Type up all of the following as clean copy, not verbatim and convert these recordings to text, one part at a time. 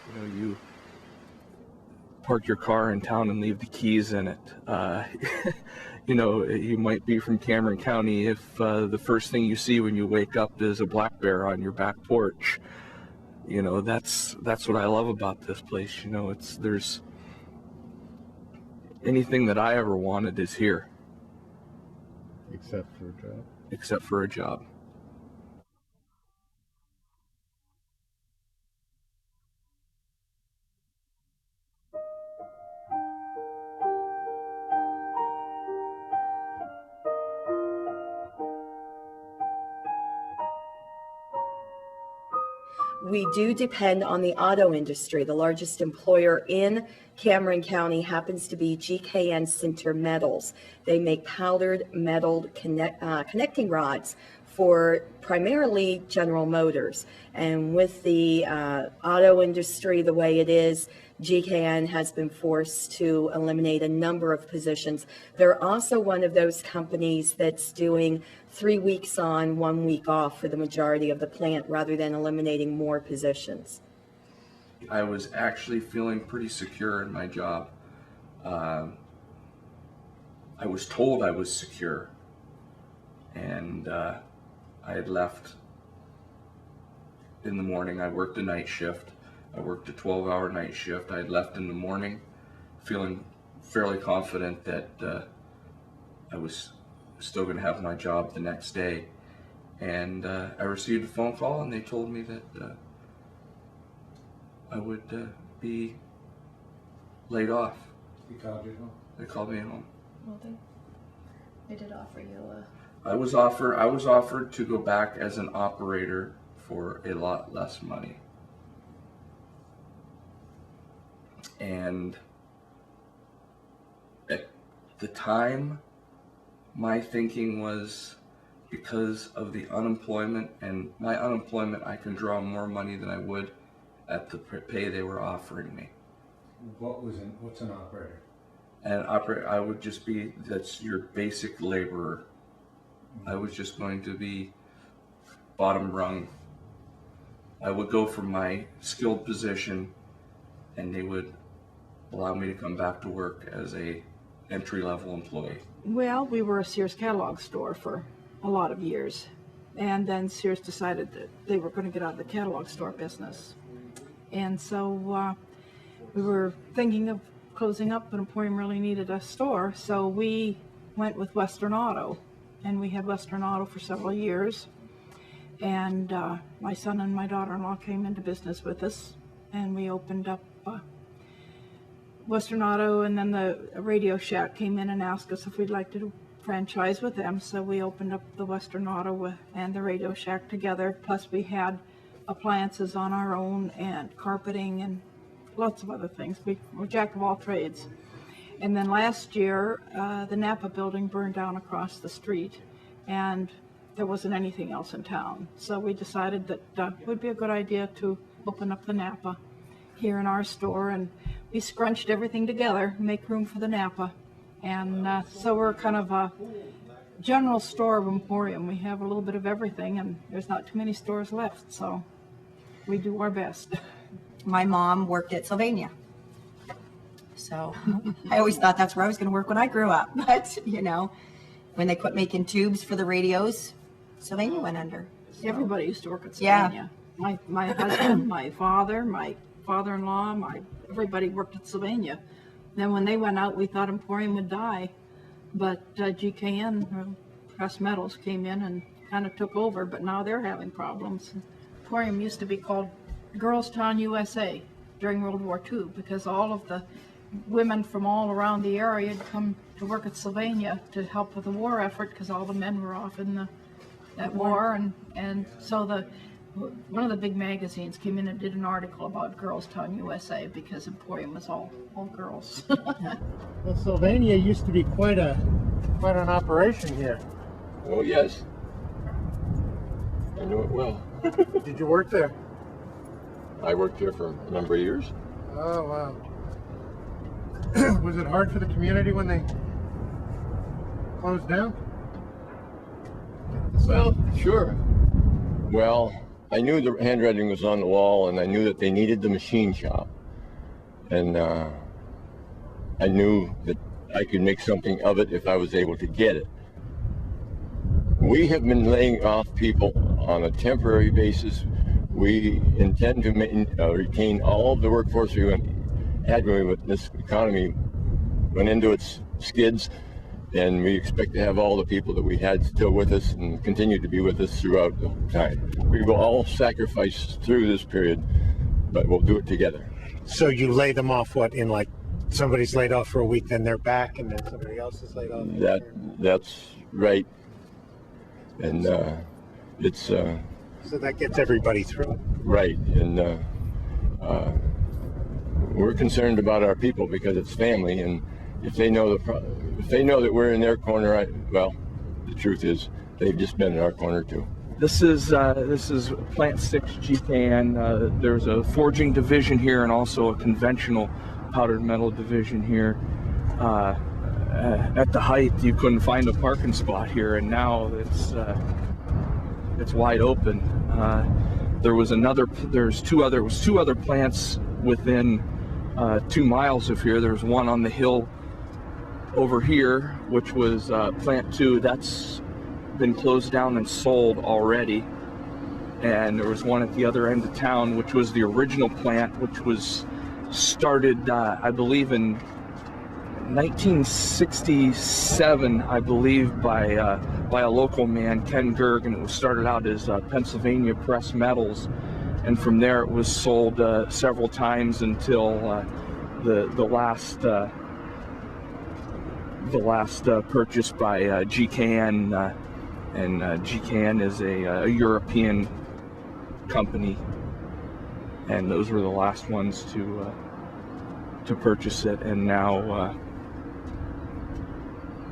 You know, you park your car in town and leave the keys in it. You know, you might be from Cameron County if the first thing you see when you wake up is a black bear on your back porch. You know, that's what I love about this place. You know, there's anything that I ever wanted is here. Except for a job? Except for a job. We do depend on the auto industry. The largest employer in Cameron County happens to be GKN Sinter Metals. They make powdered metal connecting rods for primarily General Motors. And with the auto industry the way it is, GKN has been forced to eliminate a number of positions. They're also one of those companies that's doing 3 weeks on, 1 week off for the majority of the plant rather than eliminating more positions. I was actually feeling pretty secure in my job. I was told I was secure, and I had left in the morning. I worked a night shift. I worked a 12-hour night shift. I had left in the morning feeling fairly confident that I was still going to have my job the next day. And I received a phone call and they told me that I would be laid off. You called you home? They called me home. Well, they did offer you I was offered to go back as an operator for a lot less money. And at the time, my thinking was, because of the unemployment and my unemployment, I can draw more money than I would at the pay they were offering me. What's an operator? And operator, I would just be, that's your basic laborer. I was just going to be bottom rung. I would go from my skilled position and they would allow me to come back to work as a entry-level employee. Well, we were a Sears catalog store for a lot of years, and then Sears decided that they were going to get out of the catalog store business. And so we were thinking of closing up, but Emporium really needed a store, so we went with Western Auto, and we had Western Auto for several years. And my son and my daughter-in-law came into business with us, and we opened up Western Auto, and then the Radio Shack came in and asked us if we'd like to franchise with them. So we opened up the Western Auto and the Radio Shack together. Plus we had appliances on our own and carpeting and lots of other things. We're jack of all trades. And then last year, the Napa building burned down across the street, and there wasn't anything else in town. So we decided that it would be a good idea to open up the Napa here in our store, and we scrunched everything together, make room for the Napa. And so we're kind of a general store of Emporium. We have a little bit of everything, and there's not too many stores left, so we do our best. My mom worked at Sylvania. So I always thought that's where I was going to work when I grew up. But, you know, when they quit making tubes for the radios, Sylvania went under. So. Everybody used to work at Sylvania. Yeah. My husband, my father-in-law, everybody worked at Sylvania. Then when they went out, we thought Emporium would die. But GKN, Press Metals, came in and kind of took over, but now they're having problems. Emporium used to be called Girls Town USA during World War II because all of the women from all around the area had come to work at Sylvania to help with the war effort because all the men were off in that war. And so one of the big magazines came in and did an article about Girls Town USA because Emporium was all girls. Well, Sylvania used to be quite an operation here. Oh, yes. I know it well. Did you work there? I worked here for a number of years. Oh, wow. Was it hard for the community when they closed down? Well, sure. Well, I knew the handwriting was on the wall, and I knew that they needed the machine shop. And I knew that I could make something of it if I was able to get it. We have been laying off people on a temporary basis. We intend to retain all of the workforce we had when this economy went into its skids, and we expect to have all the people that we had still with us and continue to be with us throughout the time. We will all sacrifice through this period, but we'll do it together. So you lay them off, what, in like somebody's laid off for a week, then they're back, and then somebody else is laid off? That's right. And it's... So that gets everybody through. Right, and we're concerned about our people because it's family, and if they know that we're in their corner, well, the truth is they've just been in our corner too. This is Plant 6 GKN. There's a forging division here and also a conventional powdered metal division here. At the height, you couldn't find a parking spot here, and now it's wide open. There was two other plants within 2 miles of here. There's one on the hill over here, which was Plant 2. That's been closed down and sold already. And there was one at the other end of town, which was the original plant, which was started, I believe, in 1967, I believe, by a local man, Ken Gerg, and it was started out as Pennsylvania Press Metals, and from there it was sold several times until the last purchase by GKN, and GKN is a European company, and those were the last ones to purchase it, and now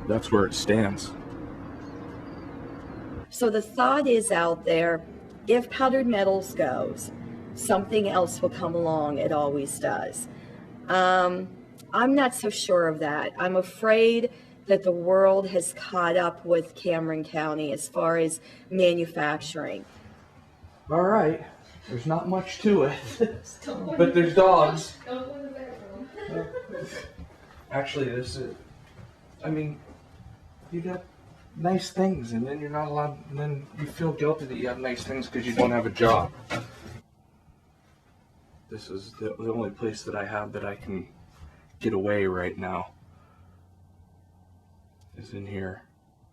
that's where it stands. So the thought is out there, if powdered metals goes, something else will come along. It always does. I'm not so sure of that. I'm afraid that the world has caught up with Cameron County as far as manufacturing. All right, there's not much to it, but there's dogs. Don't go in the bedroom. Actually, you got nice things, and then you're not allowed, and then you feel guilty that you have nice things because you don't have a job. This is the only place that I have that I can get away right now, is in here,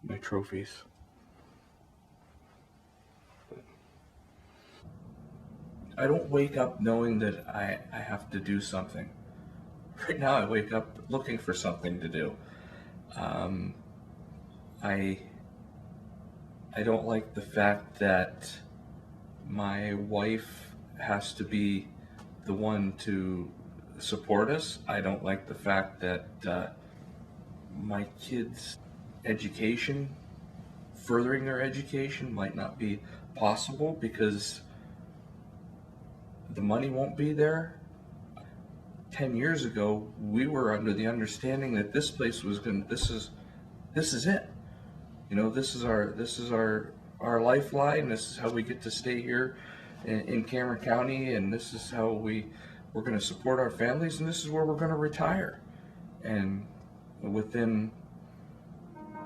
my trophies. I don't wake up knowing that I have to do something. Right now I wake up looking for something to do. I don't like the fact that my wife has to be the one to support us. I don't like the fact that my kids' education, furthering their education, might not be possible because the money won't be there. 10 years ago, we were under the understanding that this place was this is it. You know, this is our lifeline. This is how we get to stay here in Cameron County, and this is how we're going to support our families, and this is where we're going to retire. And within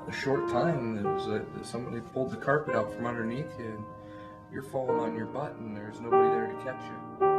a short time, it was somebody pulled the carpet out from underneath you, and you're falling on your butt, and there's nobody there to catch you.